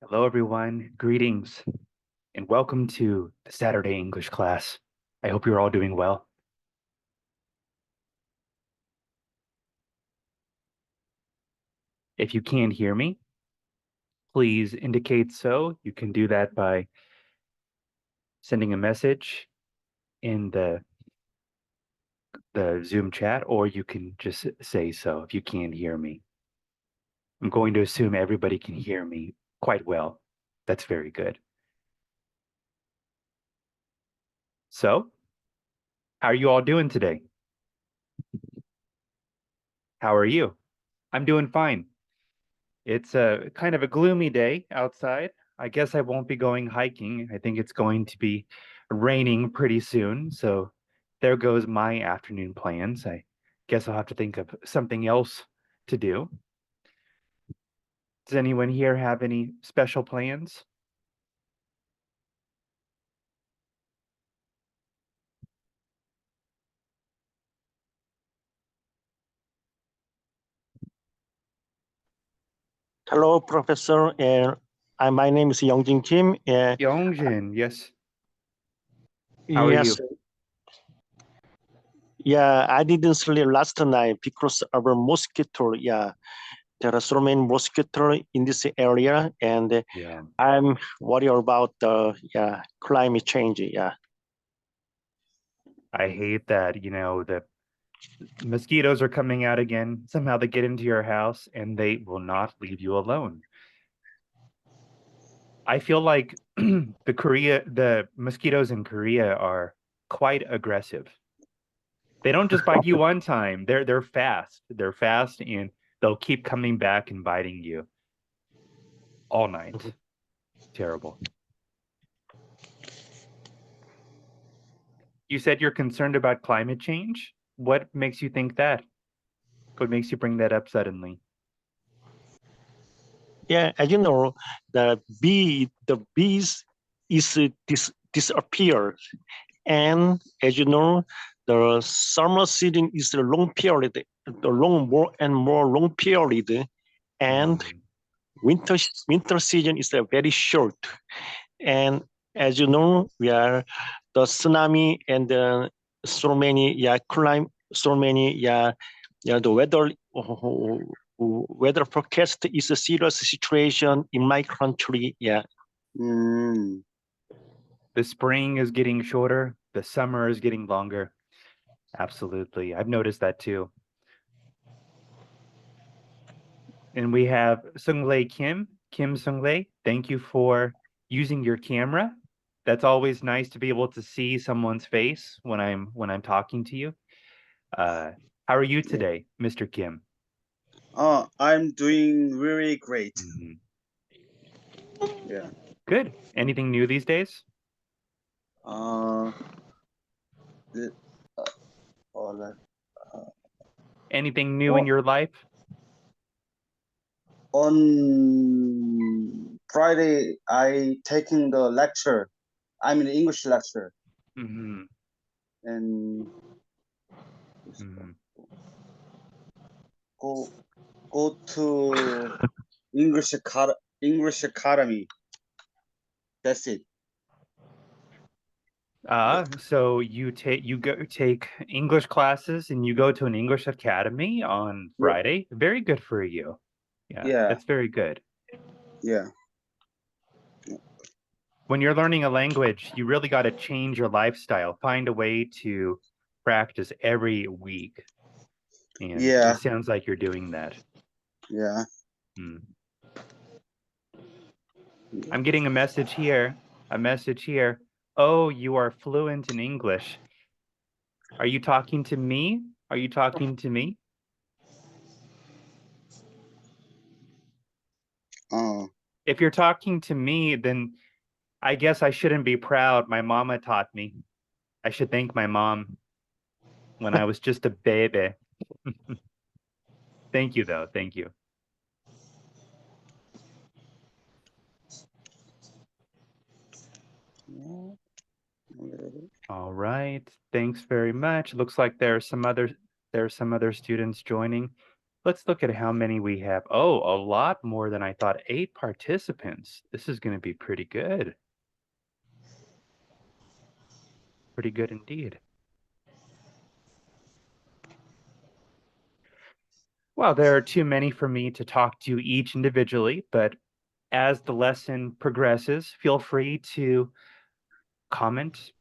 Hello, everyone. Greetings and welcome to the Saturday English class. I hope you're all doing well. If you can't hear me, please indicate so. You can do that by sending a message in the Zoom chat, or you can just say so if you can't hear me. I'm going to assume everybody can hear me quite well. That's very good. So, how are you all doing today? How are you? I'm doing fine. It's a kind of a gloomy day outside. I guess I won't be going hiking. I think it's going to be raining pretty soon. So there goes my afternoon plans. I guess I'll have to think of something else to do. Does anyone here have any special plans? Hello, Professor. My name is Youngjin Kim. Yongjin, yes. How are Yes. you? Yeah, I didn't sleep last night because of a mosquito. Yeah, there are so many mosquitoes in this area, and Yeah. I'm worried about the climate change. Yeah. I hate that, the mosquitoes are coming out again. Somehow they get into your house and they will not leave you alone. I feel like the mosquitoes in Korea are quite aggressive. They don't just bite you one time. They're fast. They're fast and they'll keep coming back and biting you all night. Terrible. You said you're concerned about climate change? What makes you think that? What makes you bring that up suddenly? Yeah, as you know, the bees disappeared, and as you know, the summer season is a long period, more and more long period, and winter season is very short. And as you know, we are the tsunami and so many the weather forecast is a serious situation in my country. Yeah. The spring is getting shorter. The summer is getting longer. Absolutely. I've noticed that too. And we have Sunglei Kim Sunglei. Thank you for using your camera. That's always nice to be able to see someone's face when I'm talking to you. How are you today, Mr. Kim? I'm doing really great. Yeah. Good. Anything new these days? Anything new in your life? On Friday, I taking the lecture. I'm in English lecture. And go to English Academy. That's it. So you take English classes and you go to an English academy on Friday. Very good for you. Yeah, that's very good. Yeah. When you're learning a language, you really got to change your lifestyle, find a way to practice every week. And it sounds like you're doing that. Yeah. I'm getting a message here. Oh, you are fluent in English. Are you talking to me? Are you talking to me? If you're talking to me, then I guess I shouldn't be proud. My mama taught me. I should thank my mom when I was just a baby. Thank you, though. Thank you. All right. Thanks very much. Looks like there are some other students joining. Let's look at how many we have. Oh, a lot more than I thought. 8 participants. This is going to be pretty good. Pretty good indeed. Well, there are too many for me to talk to each individually, but as the lesson progresses, feel free to comment.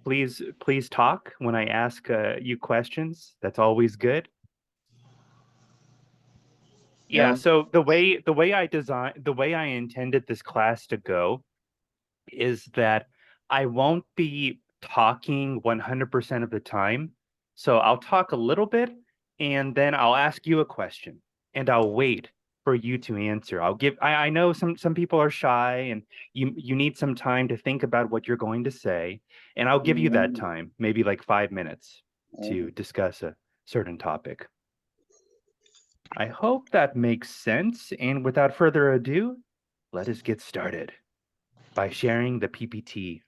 Please talk when I ask you questions. That's always good. Yeah, Yeah. so the way I intended this class to go is that I won't be talking 100% of the time. So I'll talk a little bit and then I'll ask you a question and I'll wait for you to answer. I know some people are shy and you need some time to think about what you're going to say, and I'll give you that time, maybe like 5 minutes to discuss a certain topic. I hope that makes sense, and without further ado, let us get started by sharing the PPT.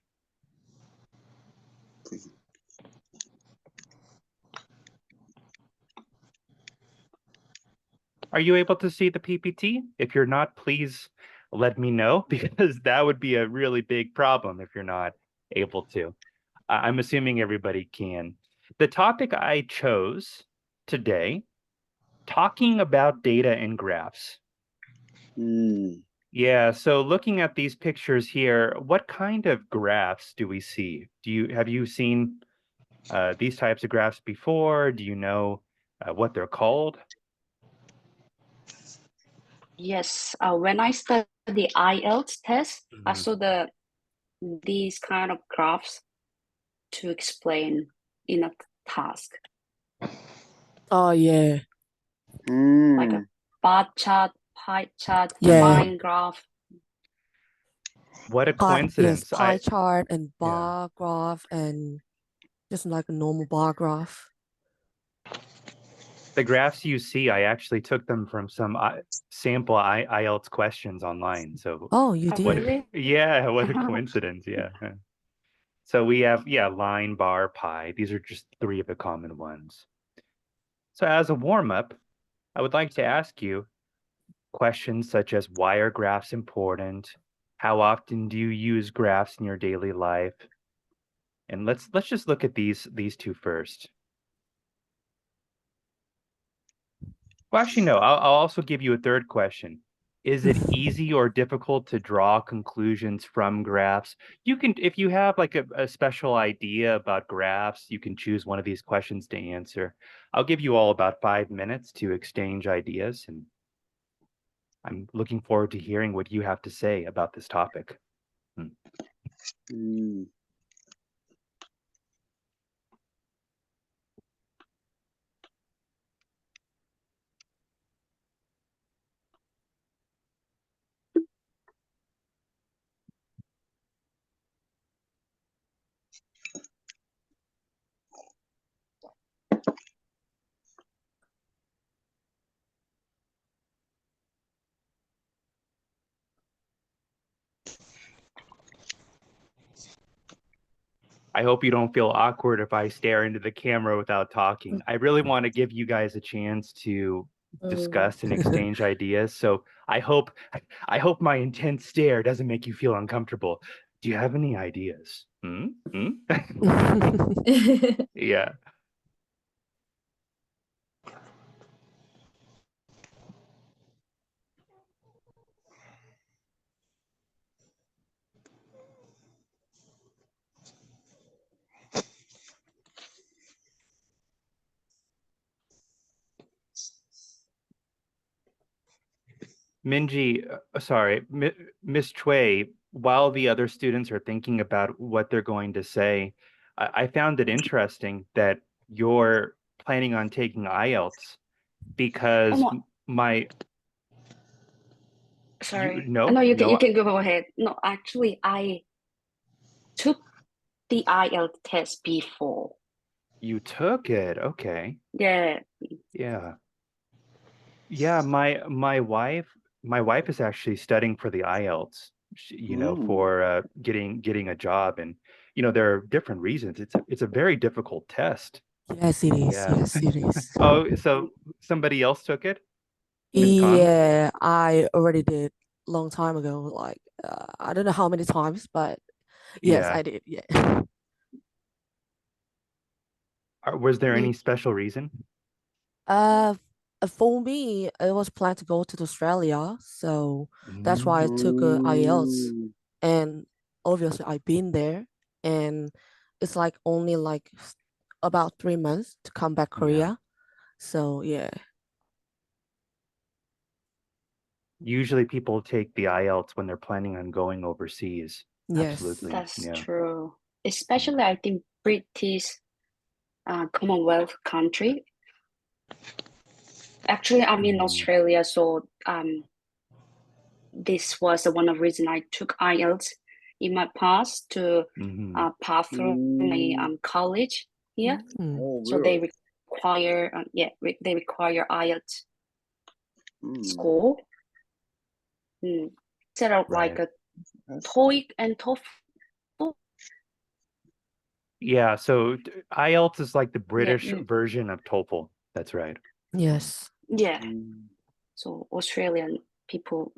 Are you able to see the PPT? If you're not, please let me know, because that would be a really big problem if you're not able to. I'm assuming everybody can. The topic I chose today, talking about data and graphs. Yeah, so looking at these pictures here, what kind of graphs do we see? Have you seen these types of graphs before? Do you know what they're called? Yes, when I study IELTS test, I saw these kind of graphs to explain in a task, Oh, yeah. like a bar chart, pie chart, Yeah. line graph. What a Yes, coincidence. pie chart and bar graph and just like a normal bar graph. The graphs you see, I actually took them from some sample IELTS questions online. So Oh, you Oh, did? really? yeah, what a coincidence. Yeah. So we have, line, bar, pie. These are just 3 of the common ones. So as a warm-up, I would like to ask you questions such as, why are graphs important? How often do you use graphs in your daily life? And let's just look at these 2 first. Well, actually, no, I'll also give you a third question. Is it easy or difficult to draw conclusions from graphs? You can, if you have like a special idea about graphs, you can choose one of these questions to answer. I'll give you all about 5 minutes to exchange ideas, and I'm looking forward to hearing what you have to say about this topic. I hope you don't feel awkward if I stare into the camera without talking. I really want to give you guys a chance to discuss and exchange ideas. So I hope my intense stare doesn't make you feel uncomfortable. Do you have any ideas? Yeah. Minji, sorry, Miss Choi, while the other students are thinking about what they're going to say, I found it interesting that you're planning on taking IELTS, because Oh, no. Sorry. no, No, you no, can go ahead. No, actually, I took the IELTS test before. you took it. Okay. Yeah. Yeah. Yeah, my wife is actually studying for the IELTS, for getting a job, and there are different reasons. It's a very difficult test. Yes, it is. Yeah. Yes, it is. Oh, so somebody else took it? Miss Khan? Yeah, I already did long time ago. Like I don't know how many times, but yes, Yeah. I did. Yeah. Was there any special reason? Uh, for me, it was planned to go to Australia, so that's why I took a IELTS, and obviously I've been there, and it's like only like about 3 months to come back Korea. So yeah. Usually people take the IELTS when they're planning on going overseas. Yes. Absolutely. That's Yeah. true. Especially, I think British Commonwealth country. Actually, I'm in Australia, so this was one of the reason I took IELTS in my past to pass through my college here. Oh, So really? they require, they require IELTS score instead of like a TOEIC and TOEFL. Yeah, so IELTS is like the British mm. version of TOEFL. That's right. Yes. Yeah. So Australian people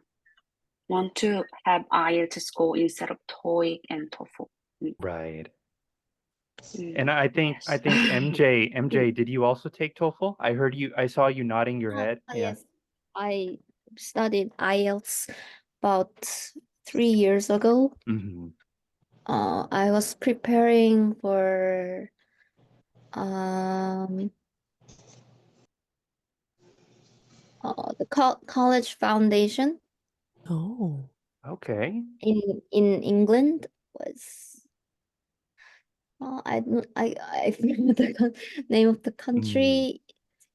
want to have IELTS score instead of TOEIC and TOEFL. Right. And I think MJ, did you also take TOEFL? I saw you nodding your head. Yeah. Yes, I studied IELTS about 3 years ago. I was preparing for the college foundation Oh. Okay. in England. Was I forget the name of the country.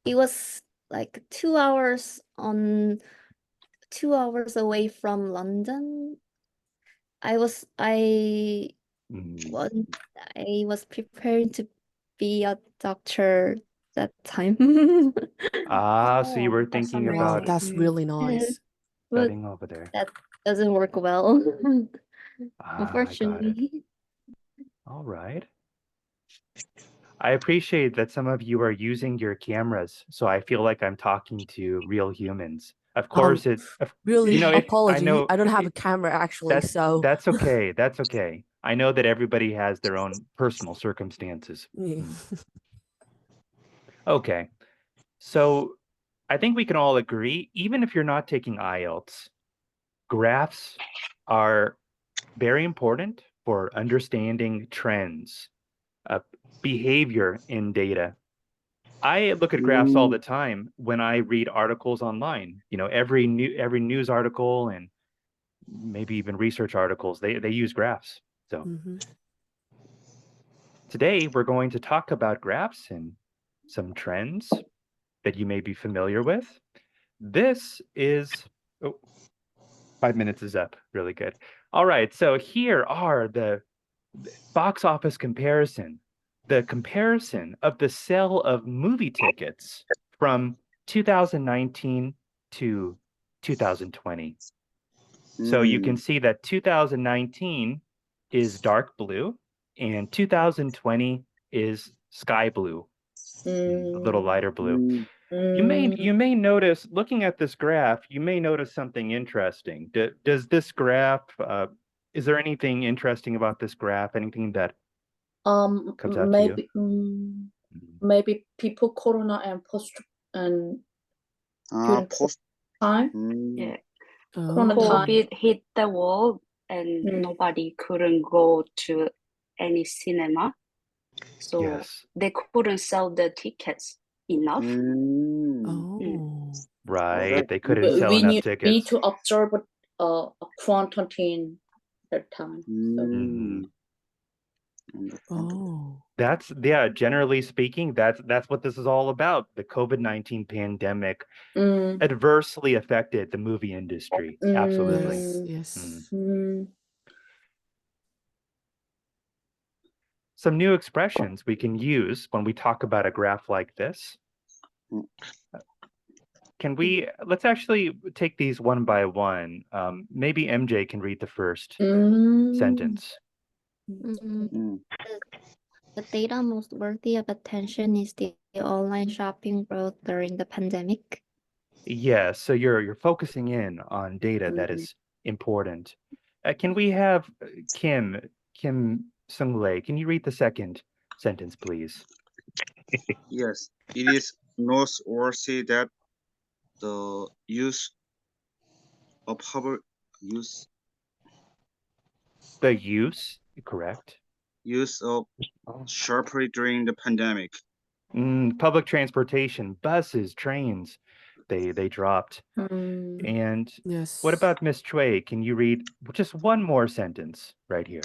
It was like 2 hours away from London. I was preparing to be a doctor that time. So you were that's thinking Wow, about that's really nice. But studying over there. that doesn't work well, I got it. unfortunately. All right. I appreciate that some of you are using your cameras, so I feel like I'm talking to real humans. Of course, Really, I apology. know I don't have a camera actually, so that's okay. That's okay. I know that everybody has their own personal circumstances. yeah. Okay. So I think we can all agree, even if you're not taking IELTS, graphs are very important for understanding trends, behavior in data. I look at graphs all the time when I read articles online. Every news article and maybe even research articles, they use graphs. So today we're going to talk about graphs and some trends that you may be familiar with. This is 5 minutes is up. Really good. All right, so here are the box office comparison. The comparison of the sale of movie tickets from 2019 to 2020. So you can see that 2019 is dark blue and 2020 is sky blue, a little lighter blue. You may notice, looking at this graph, you may notice something interesting. Does this graph, is there anything interesting about this graph? Anything that comes out to you? Maybe people corona and post and during post time. Yeah. Corona time. COVID hit the wall and nobody couldn't go to any cinema. So they couldn't sell the tickets enough. Oh. Right, they couldn't sell enough tickets. We need to observe a quarantine that time. Oh. That's generally speaking, that's what this is all about. The COVID-19 pandemic adversely affected the movie industry. Absolutely. Yes. Some new expressions we can use when we talk about a graph like this. Let's actually take these one by one. Maybe MJ can read the first sentence. The data most worthy of attention is the online shopping growth during the pandemic. Yeah, so you're focusing in on data that is important. Can we have Kim Sung-Lei, can you read the second sentence, please? Yes, it is noteworthy that the use of The use, correct. use of sharply during the pandemic. Public transportation, buses, trains, they dropped. Mm. And Yes. what about Miss Choi? Can you read just one more sentence right here?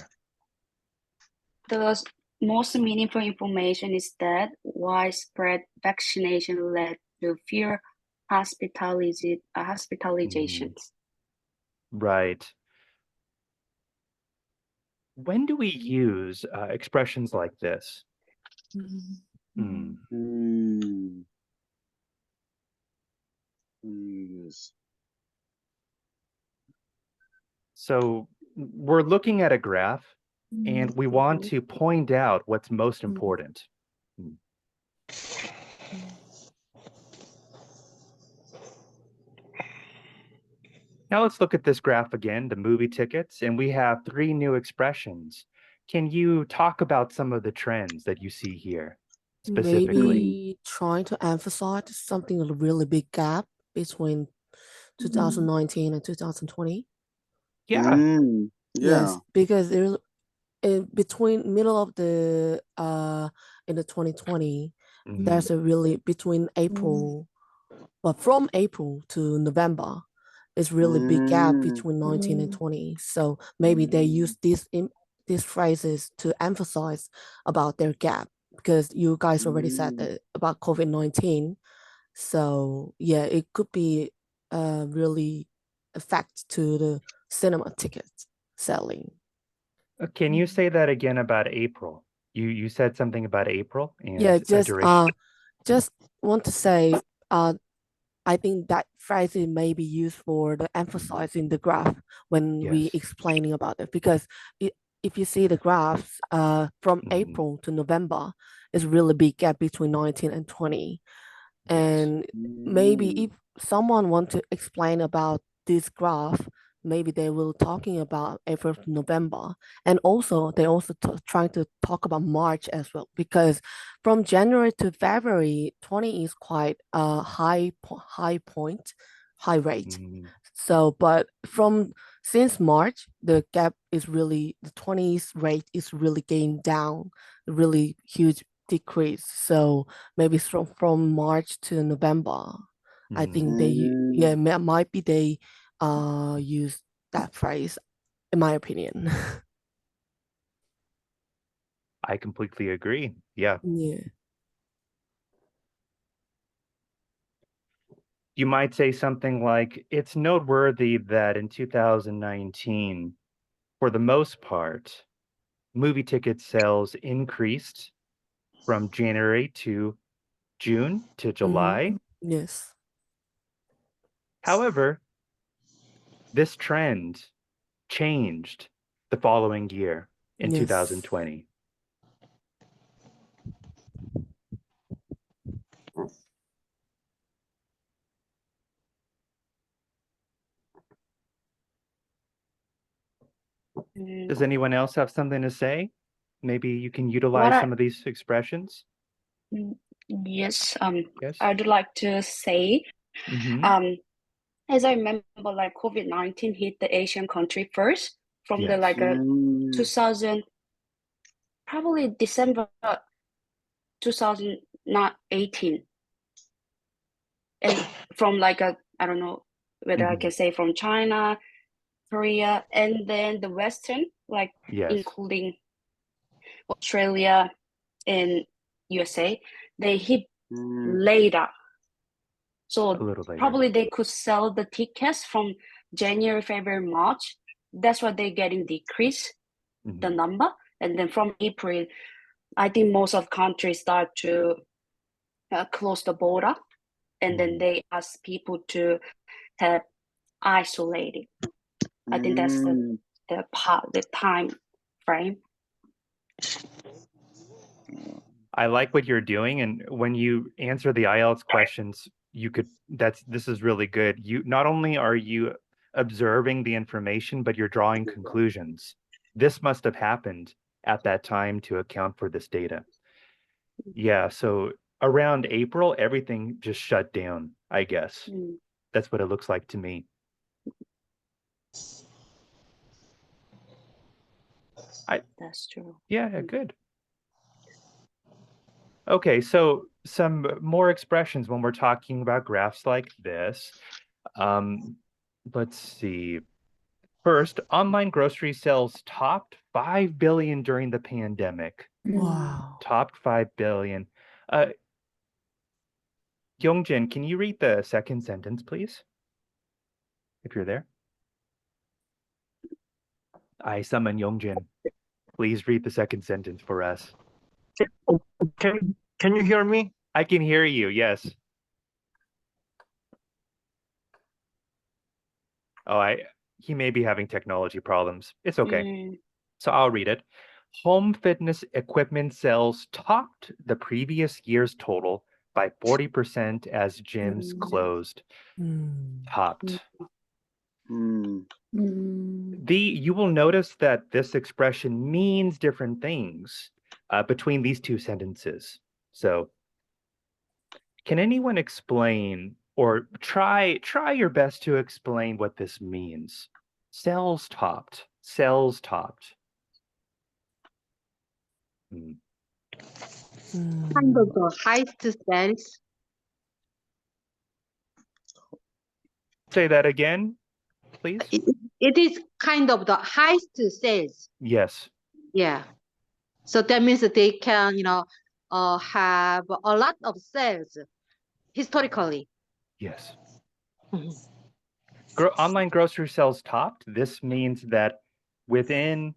The most meaningful information is that widespread vaccination led to fewer hospitalizations. Right. When do we use expressions like this? Yes. So we're looking at a graph and we want to point out what's most important. Now let's look at this graph again, the movie tickets, and we have 3 new expressions. Can you talk about some of the trends that you see here specifically? Maybe trying to emphasize something a really big gap between 2019 and 2020. Yeah. Yes, because there's between middle of the in the 2020, there's a really between April, well, from April to November, is really big gap between 19 and 20. So maybe they use these phrases to emphasize about their gap because you guys already said that about COVID-19. So yeah, it could be really affect to the cinema tickets selling. Can you say that again about April? You said something about April and Yeah, duration. just want to say I think that phrase may be used for the emphasizing the graph when we explaining about it because if you see the graphs from April to November, it's really big gap between 19 and 20. And maybe if someone want to explain about this graph, maybe they will talking about April to November, and also they also trying to talk about March as well because from January to February, 20 is quite a high rate. So, but since March, the gap is really the 20s rate is really going down, really huge decrease. So maybe from March to November, I think they might be they use that phrase, in my opinion. I completely agree. Yeah. Yeah. You might say something like, it's noteworthy that in 2019, for the most part, movie ticket sales increased from January to June to July. Yes. However, this trend changed the following year in 2020. Does anyone else have something to say? Maybe you can utilize some of these expressions. Yes. Yes. I'd like to say, as I remember, like COVID-19 hit the Asian country first from the like 2000, probably December 2018, and from like I don't know whether I can say from China, Korea, and then the Western, like including Australia and USA, they hit later. So probably they could sell the tickets from January, February, March. That's why they're getting decreased, the number. And then from April, I think most of countries start to close the border. And then they ask people to have isolated. I think that's the time frame. I like what you're doing, and when you answer the IELTS questions, this is really good. You not only are you observing the information, but you're drawing conclusions. This must have happened at that time to account for this data. Yeah, so around April, everything just shut down, I guess. That's what it looks like to me. That's true. Yeah, good. Okay, so some more expressions when we're talking about graphs like this. Let's see. First, online grocery sales topped 5 billion during the pandemic. Wow. Topped 5 billion. Yongjin, can you read the second sentence, please? If you're there. I summon Yongjin. Please read the second sentence for us. Can you hear me? I can hear you, yes. Oh, he may be having technology problems. It's okay. So I'll read it. Home fitness equipment sales topped the previous year's total by 40% as gyms closed. Topped. You will notice that this expression means different things between these two sentences. So can anyone explain or try your best to explain what this means? Sales topped. Sales topped. Kind of the highest sales. Say that again, please. It is kind of the highest sales. Yes. Yeah. So that means that they can, have a lot of sales historically. Yes. Online grocery sales topped. This means that within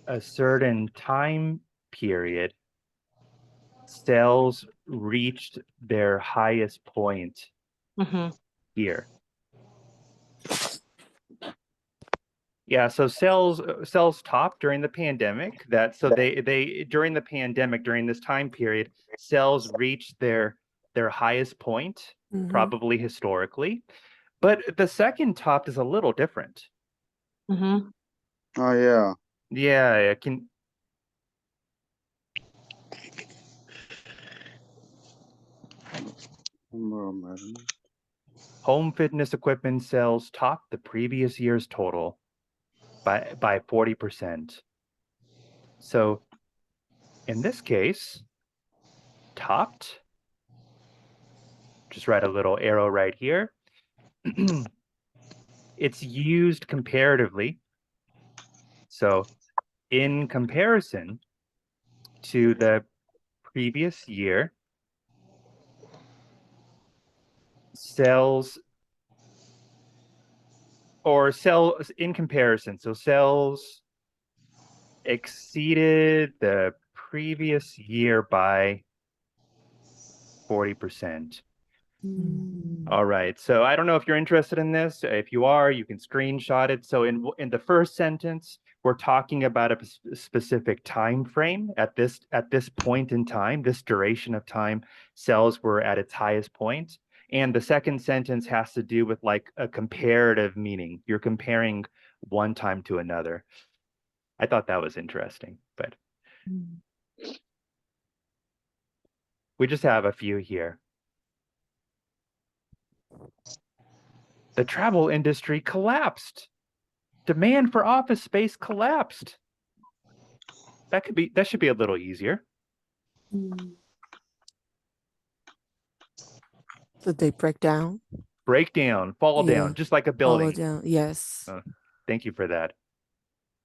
a certain time period, sales reached their highest point here. Yeah, so sales topped during the pandemic. They during the pandemic, during this time period, sales reached their highest point, probably historically. But the second topped is a little different. Oh yeah. Yeah, home fitness equipment sales topped the previous year's total by 40%. So in this case, topped, just write a little arrow right here. It's used comparatively. So in comparison to the previous year, sales in comparison. So sales exceeded the previous year by 40%. All right. So I don't know if you're interested in this. If you are, you can screenshot it. So in the first sentence, we're talking about a specific time frame. At this point in time, this duration of time, sales were at its highest point. And the second sentence has to do with like a comparative meaning. You're comparing one time to another. I thought that was interesting, but we just have a few here. The travel industry collapsed. Demand for office space collapsed. That should be a little easier. So they break down? Break down, fall down, just like a building. Fall down, yes. Thank you for that.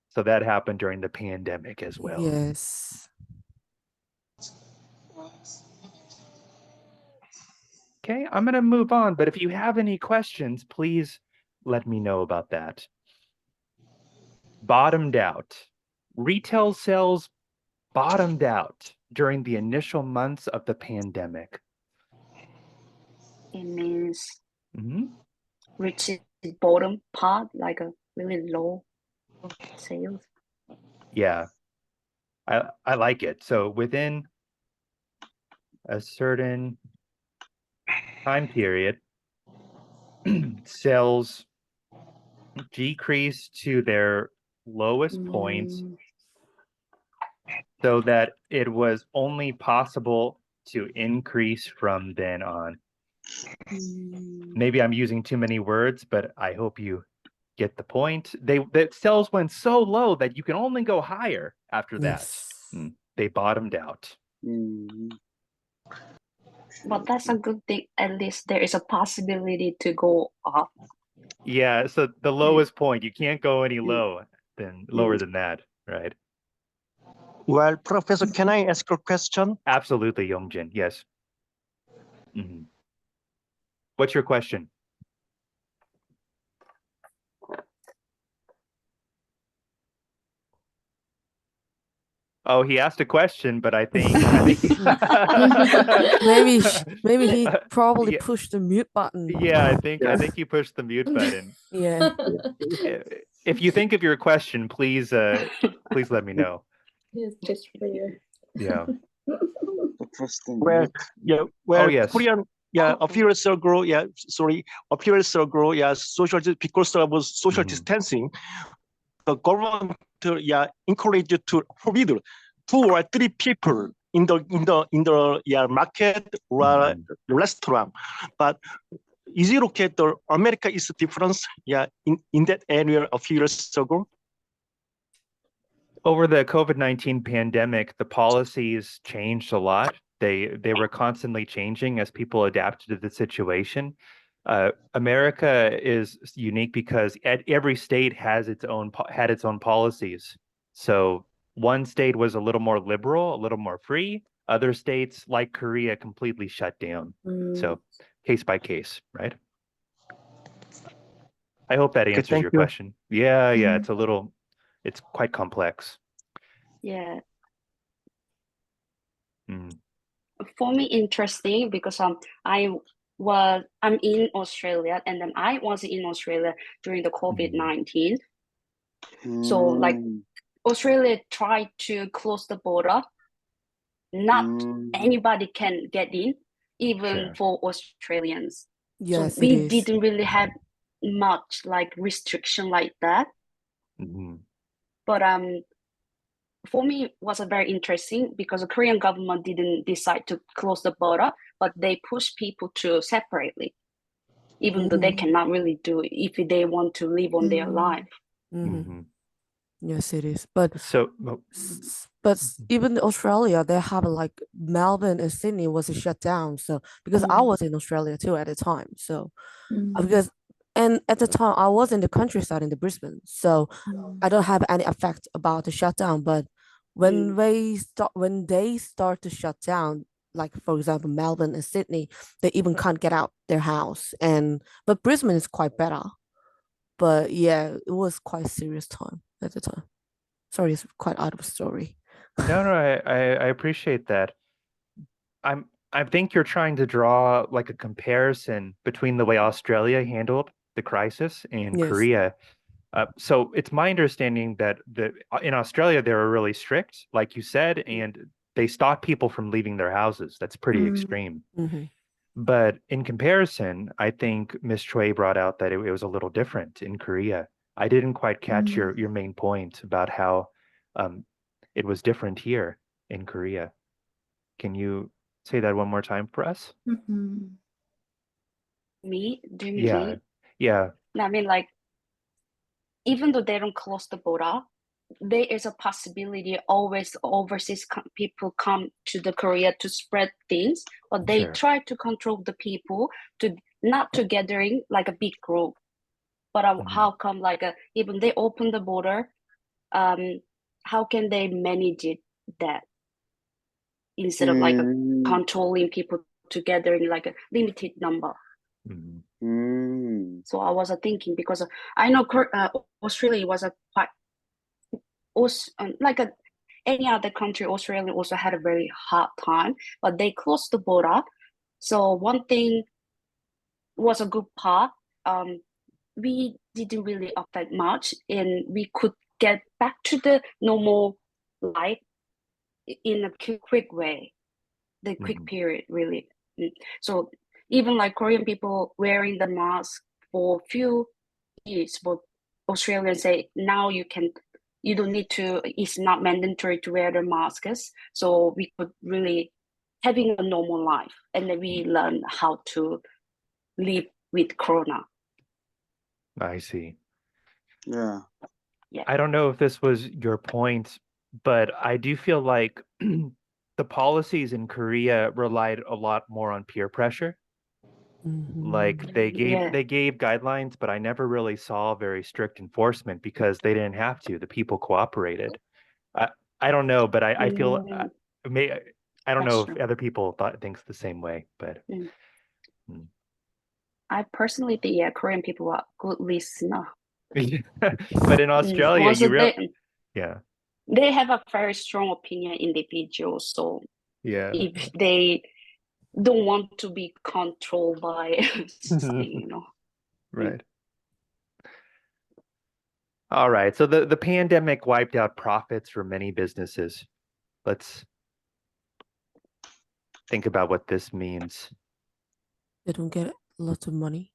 So that happened during the pandemic as well. Yes. Okay, I'm going to move on, but if you have any questions, please let me know about that. Bottomed out. Retail sales bottomed out during the initial months of the pandemic. It means reach the bottom part, like a really low sales. Yeah, I like it. So within a certain time period, sales decrease to their lowest points so that it was only possible to increase from then on. Maybe I'm using too many words, but I hope you get the point. The sales went so low that you can only go higher after that. They bottomed out. But that's a good thing. At least there is a possibility to go up. Yeah, so the lowest point, you can't go any lower than that, right? Well, Professor, can I ask a question? Absolutely, Yongjin. Yes. What's your question? Oh, he asked a question, but I think maybe he probably pushed the mute button. Yeah, I think he pushed the mute button. Yeah. If you think of your question, please let me know. Yes, just for you. Yeah. Well, yes. Korean, a few years ago, because of social distancing, the government, encouraged to forbid 2 or 3 people in the market or the restaurant. But is it okay? The America is different, in that area a few years ago. Over the COVID-19 pandemic, the policies changed a lot. They were constantly changing as people adapted to the situation. America is unique because every state had its own policies. So one state was a little more liberal, a little more free. Other states, like Korea, completely shut down. So case by case, right? I hope that answers your question. Yeah, it's quite complex. Yeah. For me, interesting because I'm in Australia, and then I was in Australia during the COVID-19. So like Australia tried to close the border. Not anybody can get in, even for Australians. Yes, so we didn't really have much like restriction like that. But for me, it was very interesting because the Korean government didn't decide to close the border, but they pushed people to separately, even though they cannot really do it if they want to live on their life. Yes, it is. But even Australia, they have like Melbourne and Sydney was shut down. So because I was in Australia too at the time. So and at the time I was in the countryside in the Brisbane. So I don't have any effect about the shutdown. But when they start to shut down, like for example Melbourne and Sydney, they even can't get out their house. But Brisbane is quite better. But yeah, it was quite a serious time at the time. Sorry, it's quite out of story. No, I appreciate that. I think you're trying to draw like a comparison between the way Australia handled the crisis and Korea. So it's my understanding that in Australia they were really strict, like you said, and they stopped people from leaving their houses. That's pretty extreme. But in comparison, I think Ms. Choi brought out that it was a little different in Korea. I didn't quite catch your main point about how it was different here in Korea. Can you say that one more time for us? Me? Do you mean me? Yeah. I mean, like, even though they don't close the border, there is a possibility always overseas people come to the Korea to spread things, but they try to control the people to not to gathering like a big group. But how come like even they open the border, how can they manage that instead of like controlling people together in like a limited number? So I was thinking because I know Australia was a quite like any other country. Australia also had a very hard time, but they closed the border. So one thing was a good part. We didn't really affect much, and we could get back to the normal life. But the problem was like people start to in a quick way, the quick Mhm. period really. So even like Korean people wearing the mask for few years, but Australians say now you don't need to, it's not mandatory to wear the masks. So we could really having a normal life, and then we learn how to live with Corona. I see. Yeah. I don't know if this was your point, but I do feel like the policies in Korea relied a lot more on peer pressure. Like they gave guidelines, but I never really saw very strict enforcement because they didn't have to. The people cooperated. I don't know, but I feel I don't know if other people thinks the same way, but I personally think Korean people are good listener. but in Australia, they have a very strong opinion individual. So if they don't want to be controlled by something, Right. All right. So the pandemic wiped out profits for many businesses. Let's think about what this means. They don't get lots of money.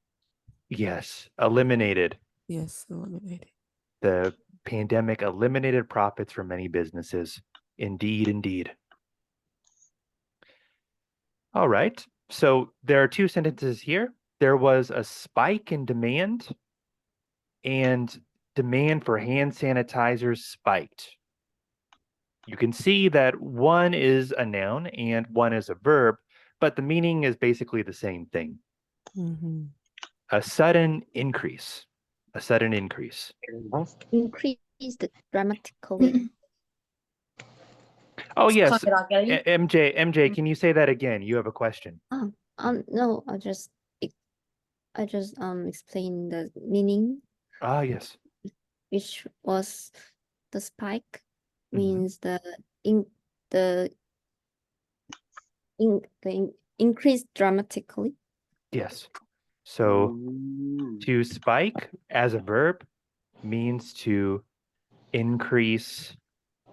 Yes, eliminated. Yes, eliminated. The pandemic eliminated profits for many businesses. Indeed, indeed. All right. So there are two sentences here. There was a spike in demand, and demand for hand sanitizers spiked. You can see that one is a noun and one is a verb, but the meaning is basically the same thing. A sudden increase. A sudden increase. Increased dramatically. Oh, yes. MJ, can you say that again? You have a question. No, I just explain the meaning. Ah, yes. Which was the spike means the increase dramatically. Yes. So to spike as a verb means to increase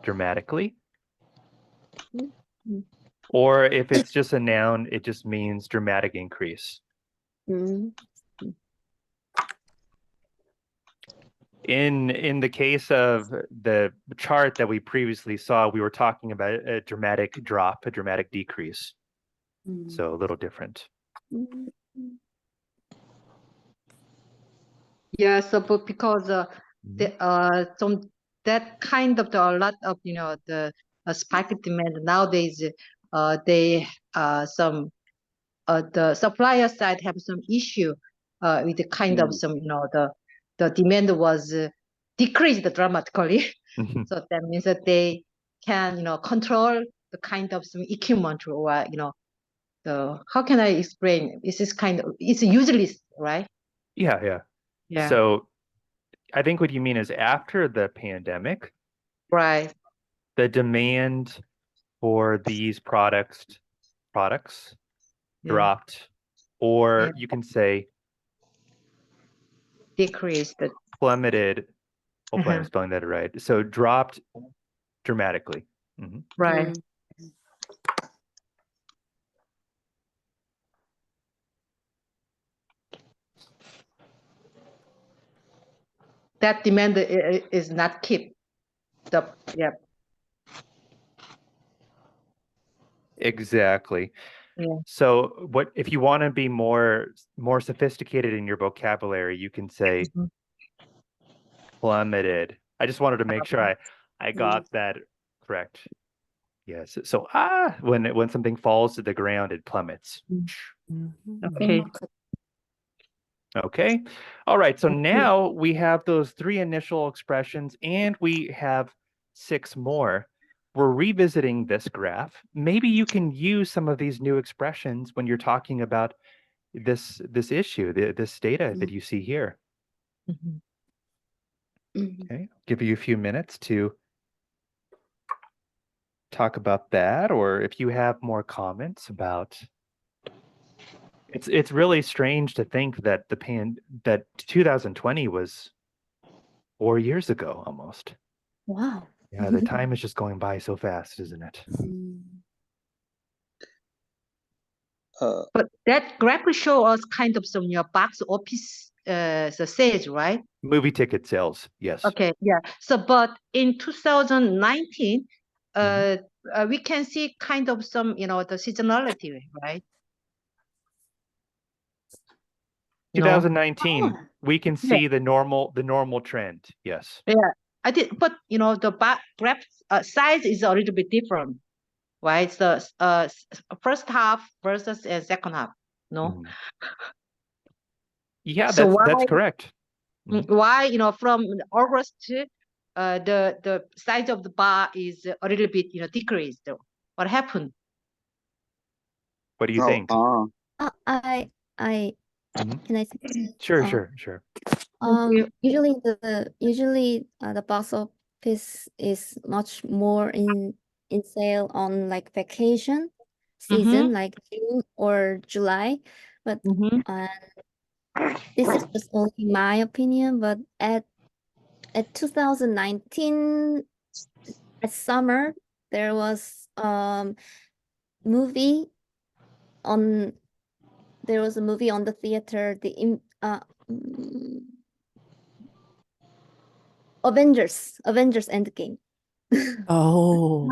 dramatically. Or if it's just a noun, it just means dramatic increase. In the case of the chart that we previously saw, we were talking about a dramatic drop, a dramatic decrease. So a little different. Yeah, so but because some that kind of a lot of the spike demand nowadays, they some the supplier side have some issue with the kind of some the demand was decreased dramatically. So that means that they can control the kind of some equipment or the how can I explain? It's usually right. Yeah. So I think what you mean is after the pandemic, right? The demand for these products dropped, or you can say decreased, plummeted. Hopefully I'm spelling that right. So dropped dramatically. Right. That demand is not keep the Exactly. Yeah. So what if you want to be more sophisticated in your vocabulary, you can say plummeted. I just wanted to make sure I got that correct. Yes. So when something falls to the ground, it plummets. Okay. Okay. All right. So now we have those 3 initial expressions and we have 6 more. We're revisiting this graph. Maybe you can use some of these new expressions when you're talking about this issue, this data that you see here. Okay. I'll give you a few minutes to talk about that, or if you have more comments about it's really strange to think that that 2020 was 4 years ago almost. Wow. Yeah, the time is just going by so fast, isn't it? But that graphic show us kind of some box office sales, right? Movie ticket sales, yes. Okay, yeah. So, but in 2019, we can see kind of some, the seasonality, right? 2019, we can Yeah. see the normal trend. Yes. Yeah, I did, but the graph size is a little bit different, right? So, first half versus second half, no? Yeah, So that's correct. why from August the size of the bar is a little bit decreased though? What happened? What do you think? I can I say? Sure. Usually the box office is much more in sale on like vacation season, like June or July, but this is just only my opinion. But at 2019 at summer there was movie on the theater, Avengers Endgame. Oh.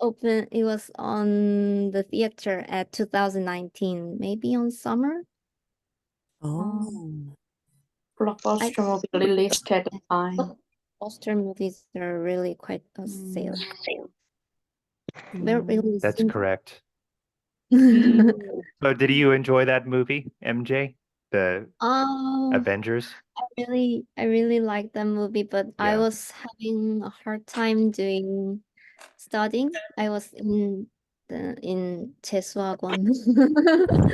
It was on the theater at 2019, maybe on summer. Oh. Blockbuster movie released at the time. Blockbuster movies are really quite a sale. They're really That's simple. correct. So did you enjoy that movie, MJ? The Avengers? I really like that movie, but I was having a hard time studying. I was in 재수학원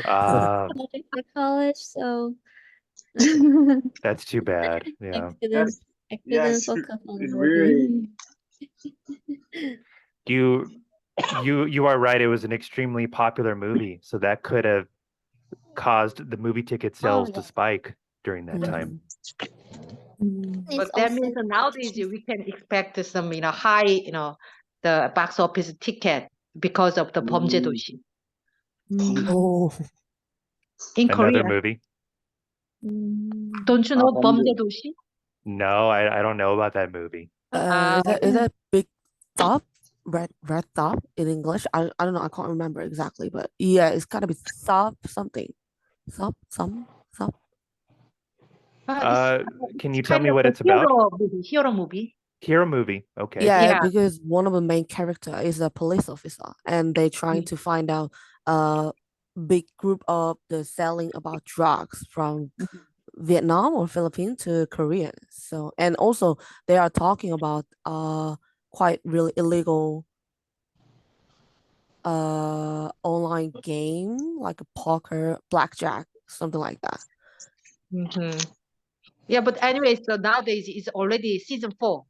for college, so that's too bad. Yeah. I couldn't focus on the it's movie. You are right. It was an extremely popular movie, so that could have caused the movie ticket sales to spike during that time. But that means nowadays we can expect some high the box office ticket because of the 범죄도시. Oh. In Another Korea. movie? Don't you know 범죄도시? No, I don't know about that movie. Is that big top? Red top in English? I don't know. I can't remember exactly, but yeah, it's gotta be something. Some. Can you tell me what it's about? Hero movie. Hero movie. Okay. Yeah, because one of the main character is a police officer, and they trying to find out a big group of the selling about drugs from Vietnam or Philippines to Korea. So, and also they are talking about quite really illegal online game like a poker, blackjack, something like that. Yeah, but anyway, so nowadays it's already season 4.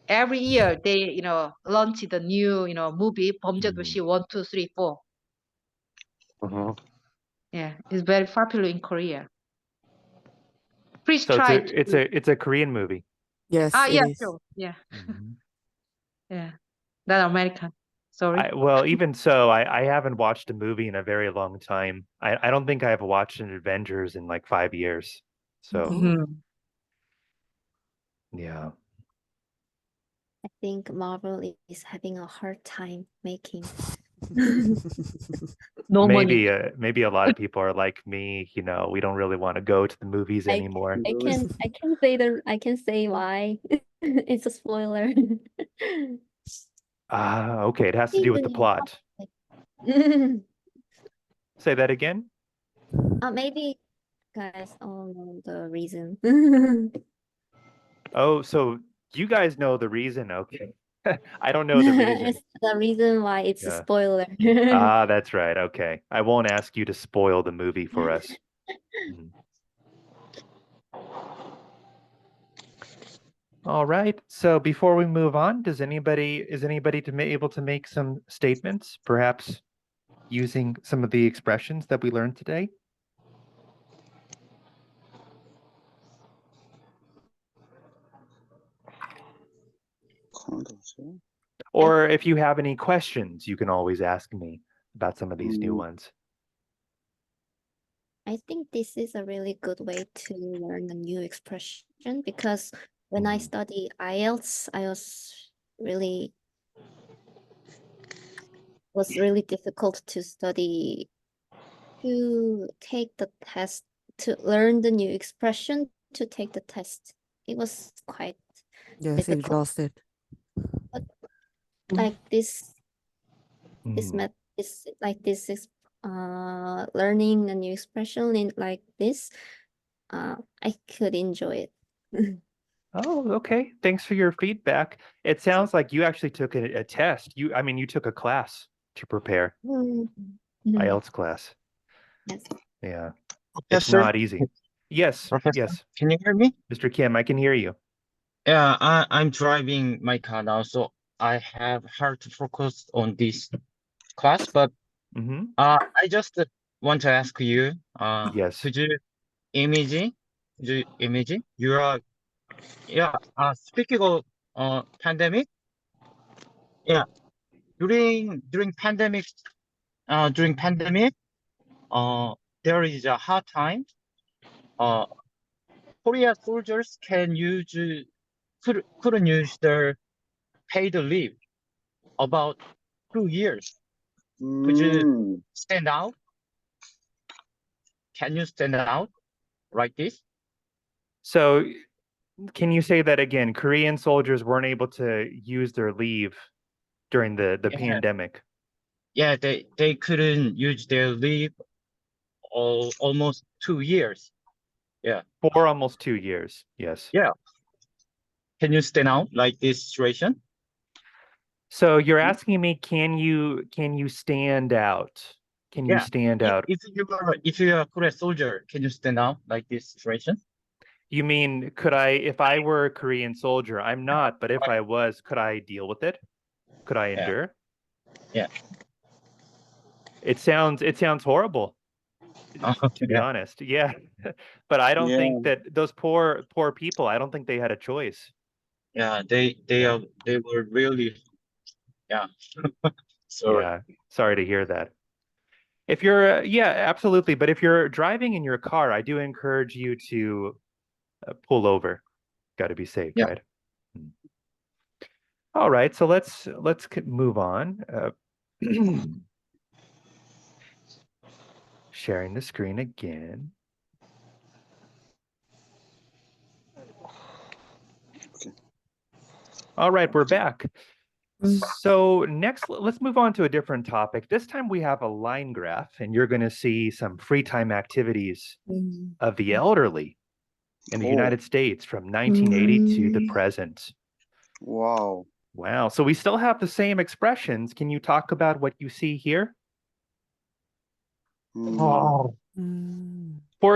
Every year they launch the new movie 범죄도시 1, 2, 3, 4. Yeah, it's very popular in Korea. Please try. It's a Korean movie. Yes. Yeah, it is. sure. Yeah. Yeah, not American. Sorry. Well, even so, I haven't watched a movie in a very long time. I don't think I've watched an Avengers in like 5 years. So yeah. I think Marvel is having a hard time making. Maybe a lot of people are like me, we don't really want to go to the movies anymore. I can say why. It's a spoiler. Okay, it has to do with the plot. Say that again? Maybe guys all know the reason. Oh, so you guys know the reason. Okay. I don't know the reason. It's the reason why it's a spoiler. That's right. Okay. I won't ask you to spoil the movie for us. All right. So before we move on, is anybody able to make some statements, perhaps using some of the expressions that we learned today? Or if you have any questions, you can always ask me about some of these new ones. I think this is a really good way to learn a new expression because when I study IELTS, I was really difficult to study, to take the test, to learn the new expression, to take the test. It was quite difficult. Exhausted. But like this is learning a new expression in like this, I could enjoy it. Oh, okay. Thanks for your feedback. It sounds like you actually took a test. You took a class to prepare. IELTS class. Yes. Yeah. It's Professor? not easy. Yes. Professor, Yes. can you hear me? Mr. Kim, I can hear you. Yeah, I'm driving my car now, so I have hard to focus on this class, but I just want to ask you, Yes. could you imagine you are speaking of pandemic, during pandemic there is a hard time. Korea soldiers couldn't use their paid leave about 2 years. Could you stand out? Can you stand out like this? So can you say that again? Korean soldiers weren't able to use their leave during the pandemic. Yeah, they couldn't use their leave almost 2 years. Yeah. For almost 2 years. Yes. Yeah. Can you stand out like this situation? So you're asking me, can you stand out? Can you stand out? If you are a Korean soldier, can you stand out like this situation? You mean, if I were a Korean soldier, I'm not, but if I was, could I deal with it? Could I endure? Yeah. It sounds horrible, to be honest. Yeah. But I don't think that those poor people, I don't think they had a choice. Yeah, they were really, sorry. Yeah, sorry to hear that. If you're, absolutely. But if you're driving in your car, I do encourage you to pull over. Got to be safe, right? All right, so let's move on. Sharing the screen again. All right, we're back. So next, let's move on to a different topic. This time we have a line graph, and you're going to see some free time activities of the elderly in the United States from 1980 to the present. Wow. Wow. So we still have the same expressions. Can you talk about what you see here? For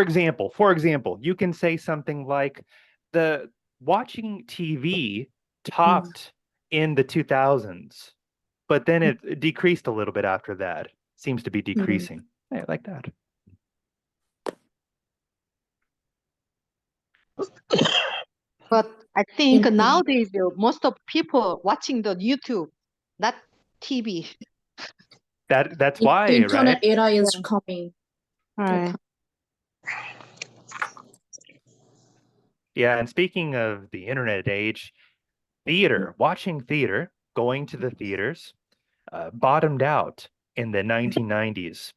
example, you can say something like, the watching TV topped in the 2000s, but then it decreased a little bit after that. Seems to be decreasing. I like that. But I think nowadays most of people watching the YouTube, not TV. That's why, internet right? era is coming. Right. Yeah, and speaking of the internet age, watching theater, going to the theaters, bottomed out in the 1990s.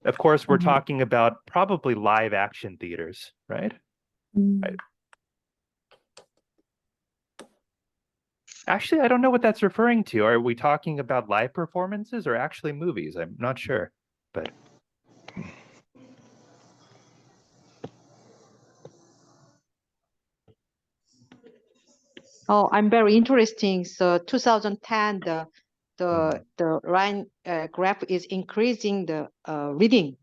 Of course, we're talking about probably live action theaters, right? Right. Actually, I don't know what that's referring to. Are we talking about live performances or actually movies? I'm not sure, but. Oh, I'm very interesting. So 2010, the line graph is increasing. The reading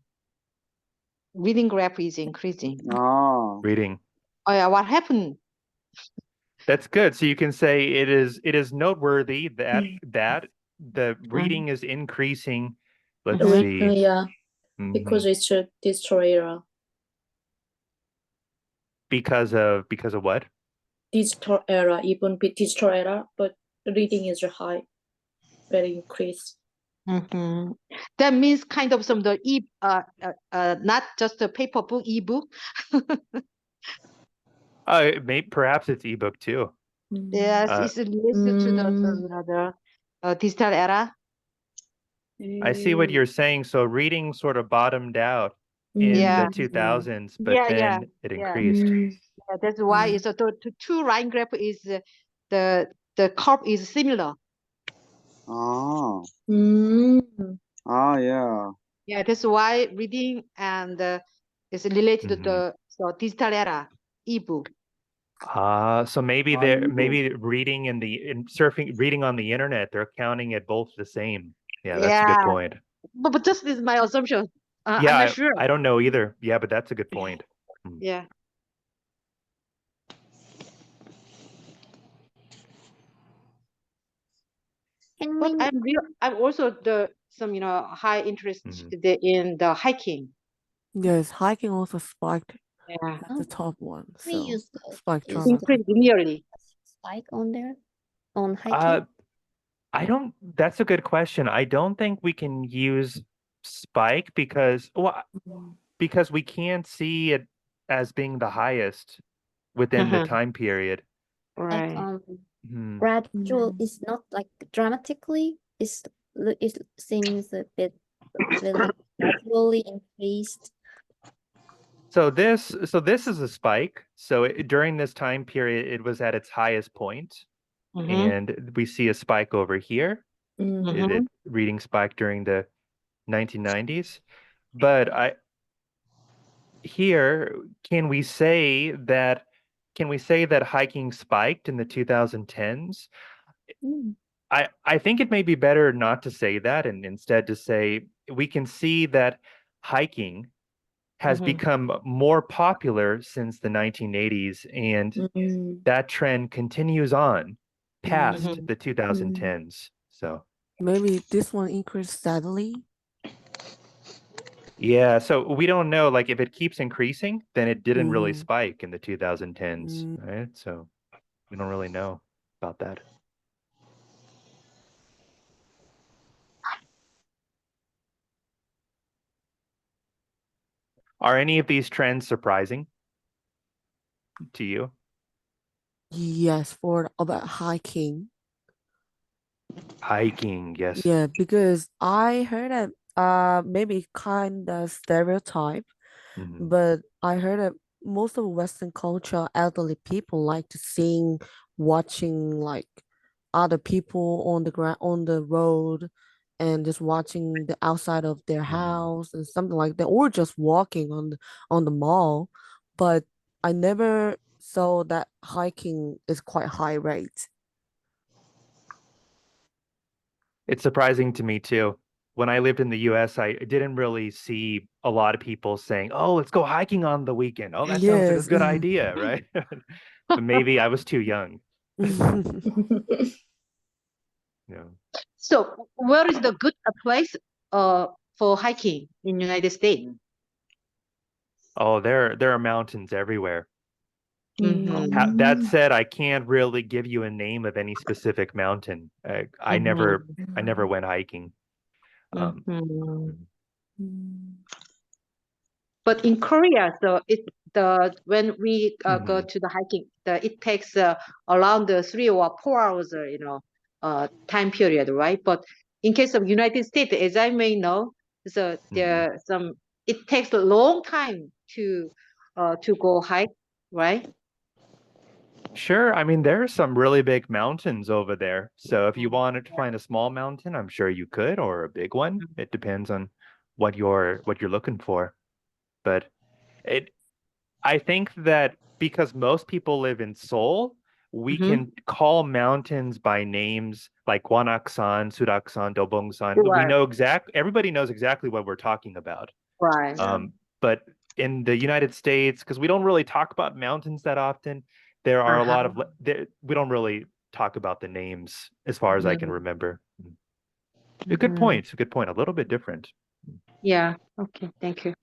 graph is increasing. Oh. Reading. Oh yeah, what happened? That's good. So you can say it is noteworthy that the reading is increasing. Let's see. Yeah, because it's a digital era. Because of what? Digital era, even digital era, but reading is high, very increased. That means kind of some the not just a paper book, ebook. Perhaps it's ebook too. Yes, it's related to the digital era. I see what you're saying. So reading sort of bottomed out in the 2000s, but then it increased. Yeah, that's why it's the two line graph is the curve is similar. Ah. Yeah. Yeah, that's why reading and is related to the digital era, ebook. So maybe maybe reading reading on the internet, they're counting it both the same. Yeah, that's a good point. But just this is my assumption. I'm Yeah, not sure. I don't know either. Yeah, but that's a good point. Yeah. But I'm also some high interest in the hiking. Yes, hiking also spiked Yeah. at the top one. We So use spike use drama. Nearly. spike on there on hiking. That's a good question. I don't think we can use spike because we can't see it as being the highest within the time period. Right. Gradual is not like dramatically. It seems a bit like gradually increased. So this is a spike. So during this time period, it was at its highest point, and we see a spike over here. Reading spike during the 1990s, but can we say that hiking spiked in the 2010s? I think it may be better not to say that and instead to say we can see that hiking has become more popular since the 1980s, and that trend continues on past the 2010s. So maybe this one increased steadily. yeah, so we don't know, like if it keeps increasing, then it didn't really spike in the 2010s, right? So we don't really know about that. Are any of these trends surprising to you? Yes, about hiking. Hiking, yes. Yeah, because I heard that maybe kind of stereotype, but I heard that most of Western culture, elderly people like to sing, watching like other people on the ground, on the road, and just watching the outside of their house and something like that, or just walking on the mall. But I never saw that hiking is quite high rate. It's surprising to me too. When I lived in the US, I didn't really see a lot of people saying, "Oh, let's go hiking on the weekend." Oh, that sounds like a good idea, right? But maybe I was too young. Yeah. So where is the good place for hiking in United States? Oh, there are mountains everywhere. That said, I can't really give you a name of any specific mountain. I never went hiking. But in Korea, so when we go to the hiking, it takes around 3 or 4 hours, time period, right? But in case of United States, as I may know, so there it takes a long time to go hike, right? Sure. I mean, there are some really big mountains over there. So if you wanted to find a small mountain, I'm sure you could, or a big one. It depends on what you're looking for. But I think that because most people live in Seoul, we can call mountains by names like Gwanaksan, Suraksan, Dobongsan. Right. Everybody knows exactly what we're talking about. Right. But in the United States, because we don't really talk about mountains that often, there are a lot of we don't really talk about the names as far as I can remember. A good point. A good point. A little bit different. Yeah. Okay. Thank you.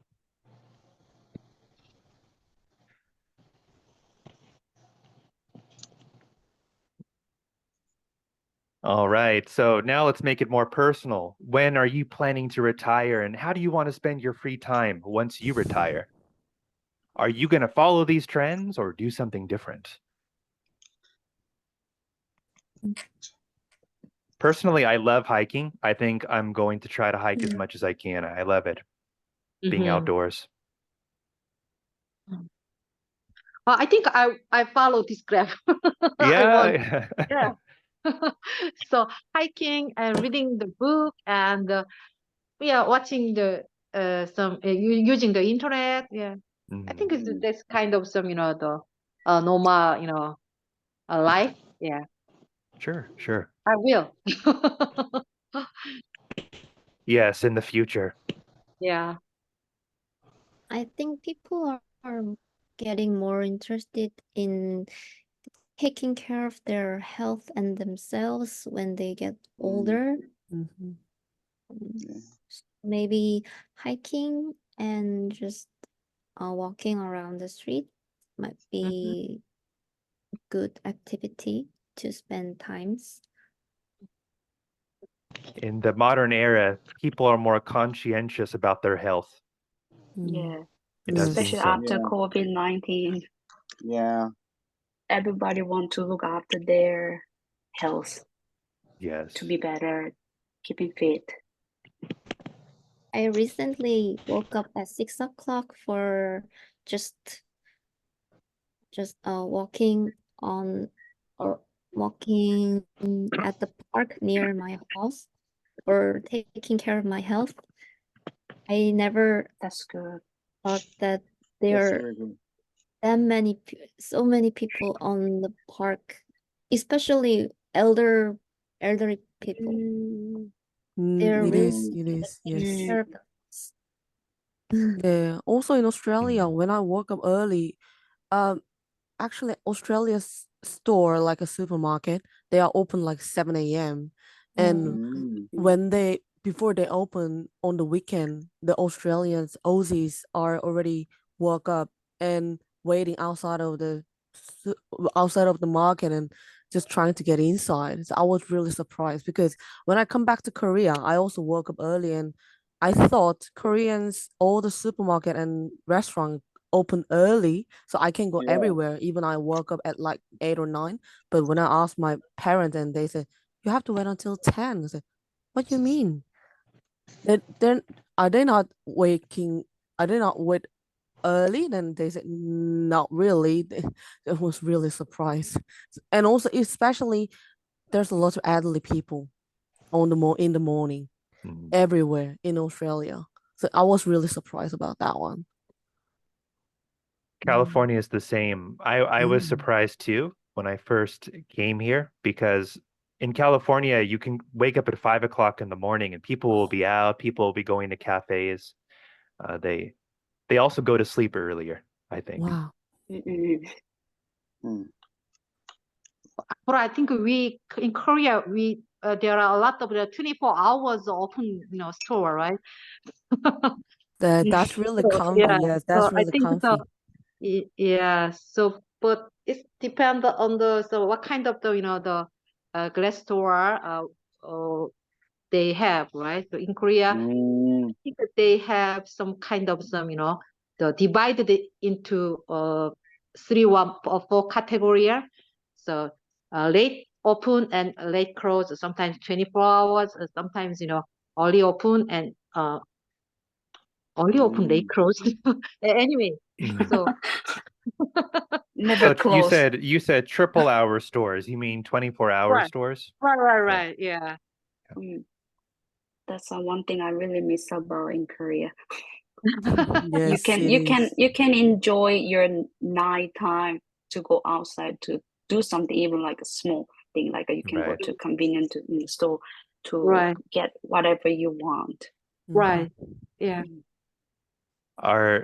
All right. So now let's make it more personal. When are you planning to retire, and how do you want to spend your free time once you retire? Are you going to follow these trends or do something different? Personally, I love hiking. I think I'm going to try to hike as much as I can. I love it, being outdoors. I think I follow this graph. Yeah. Yeah. So hiking and reading the book and watching the using the internet. Yeah, I think that's kind of some the normal life. Yeah, Sure. I will. Yes, in the future. Yeah. I think people are getting more interested in taking care of their health and themselves when they get older. Maybe hiking and just walking around the street might be good activity to spend times. In the modern era, people are more conscientious about their health. Yeah, It does especially seem so. after COVID-19. Yeah. Everybody wants to look after their health Yes. to be better, keeping fit. I recently woke up at 6 o'clock for just walking at the park near my house or taking care of my health. I never That's good. thought that there are so many people on the park, especially elderly people. They're It really is, taking yes. care of us. Yeah. Also in Australia, when I woke up early, actually Australia's store, like a supermarket, they are open like 7 a.m. And before they open on the weekend, the Aussies are already woke up and waiting outside of the market and just trying to get inside. So I was really surprised because when I come back to Korea, I also woke up early and I thought Koreans, all the supermarket and restaurant open early, so I can go everywhere. Even I woke up at like 8 or 9. But when I asked my parents, and they said you have to wait until 10. I said, what do you mean? Then are they not waking? Are they not wait early? Then they said not really. I was really surprised, and also especially there's a lot of elderly people in the morning everywhere in Australia. So I was really surprised about that one. California is the same. I was surprised too when I first came here because in California you can wake up at 5 o'clock in the morning and people will be out, people will be going to cafes. They also go to sleep earlier, I think. Wow. But I think in Korea there are a lot of the 24 hours open store, right? That's really comfy. Yeah, Yes, that's so I really think comfy. Yeah, so but it depends on what kind of the glass door they have, right? So in Korea, I think that they have some kind of the divided it into 4 category. So late open and late close, sometimes 24 hours, sometimes early open and early open, late close. Anyway, so Never close. You said triple hour stores. You mean 24-hour stores? Right. Yeah. That's one thing I really miss about in Korea. Yes, you can enjoy your nighttime to go outside to do something, even like a small thing, like you can go to convenient store to get whatever you want. Right. Yeah.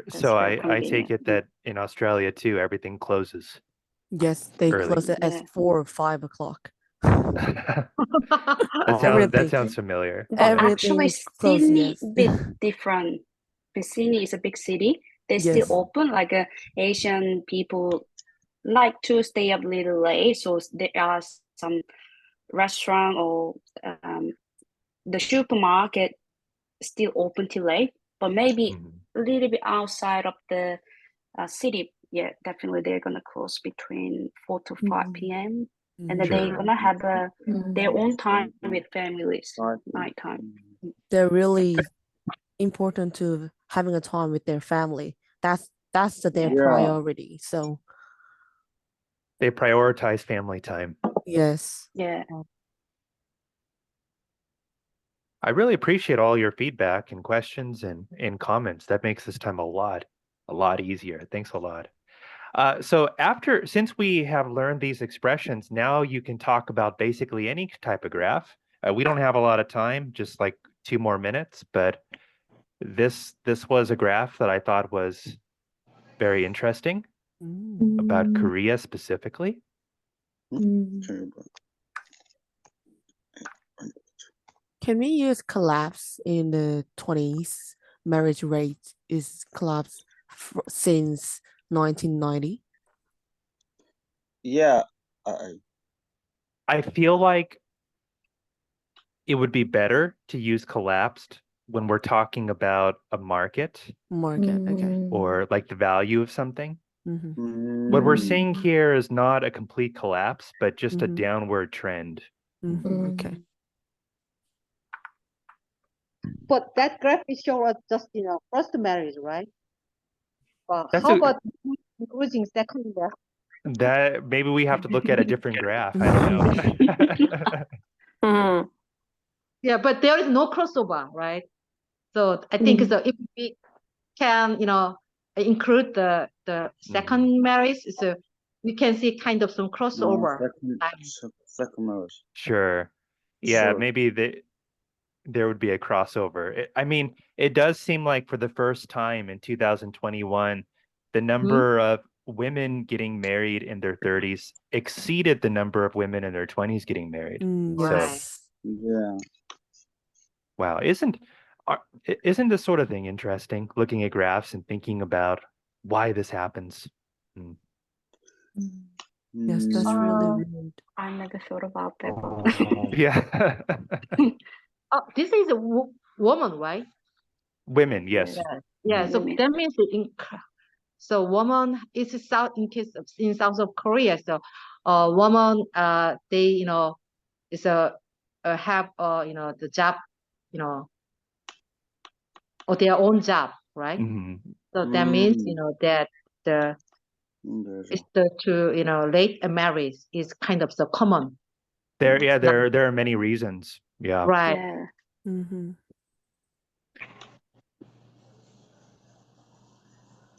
So I take it that in Australia too, everything closes. Yes, they early. close it at 4 or 5 o'clock. That sounds familiar. But actually, closed, Sydney yes. bit different. Because Sydney is a big city. They still open. Like Asian people like to stay up a little late, so there are some restaurant or the supermarket still open till late, but maybe a little bit outside of the city, yeah, definitely they're gonna close between 4 to 5 p.m. And then they're gonna have their own time with families, nighttime. They're really important to having a time with their family. That's their priority. So they prioritize family time. yes. Yeah. I really appreciate all your feedback and questions and comments. That makes this time a lot easier. Thanks a lot. So since we have learned these expressions, now you can talk about basically any type of graph. We don't have a lot of time, just like 2 more minutes, but this was a graph that I thought was very interesting about Korea specifically. Can we use collapse in the 20s? Marriage rate is collapsed since 1990. Yeah. I feel like it would be better to use collapsed when we're talking about a market. Okay. Or like the value of something. What we're seeing here is not a complete collapse, but just a downward trend. Okay. But that graph is showing just first marriage, right? Well, That's how about including second marriage? That maybe we have to look at a different graph. I don't know. Yeah, but there is no crossover, right? So I think so if we can, include the second marriage, so we can see kind of some crossover. Second marriage. Sure. Yeah, Sure. maybe there would be a crossover. I mean, it does seem like for the first time in 2021, the number of women getting married in their 30s exceeded the number of women in their 20s getting married. Yes. Yeah. Wow, isn't this sort of thing interesting? Looking at graphs and thinking about why this happens. Yes, that's really weird. I never thought about that. Yeah. Oh, this is a woman, right? Women, yes. Yeah. So Women. that means so woman is in South of Korea. So woman they is have the job or their own job, right? So that means that to late marriage is kind of so common. There are many reasons. Yeah. Right. Yeah.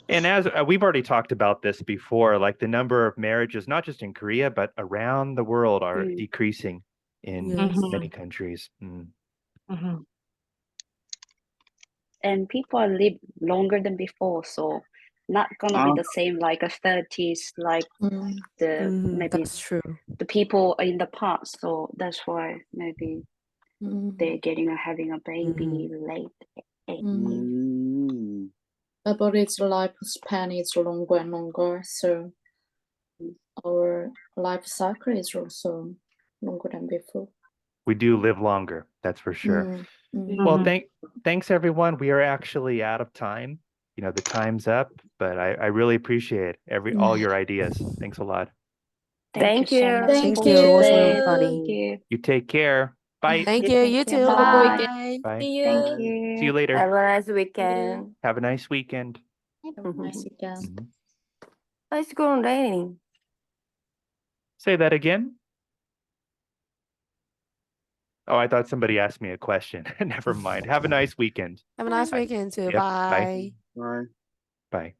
And as we've already talked about this before, like the number of marriages, not just in Korea, but around the world are decreasing in many countries. And people live longer than before, so not gonna be the same like a 30s, like maybe that's true. the people in the past. So that's why maybe they're having a baby late. But its lifespan is longer and longer, so our life cycle is also longer than before. We do live longer, that's for sure. Well, thanks everyone. We are actually out of time. The time's up, but I really appreciate all your ideas. Thanks a lot. Thank you so much. Thank you. It was really funny. Thank you. You take care. Bye. Thank you. You too. Bye. Bye. See you. Thank you. See you later. Have a nice weekend. Have a nice weekend. Have a nice weekend. Oh, it's going raining. Say that again. Oh, I thought somebody asked me a question. Never mind. Have a nice weekend. Have a nice weekend too. Yep. Bye. Bye. Bye.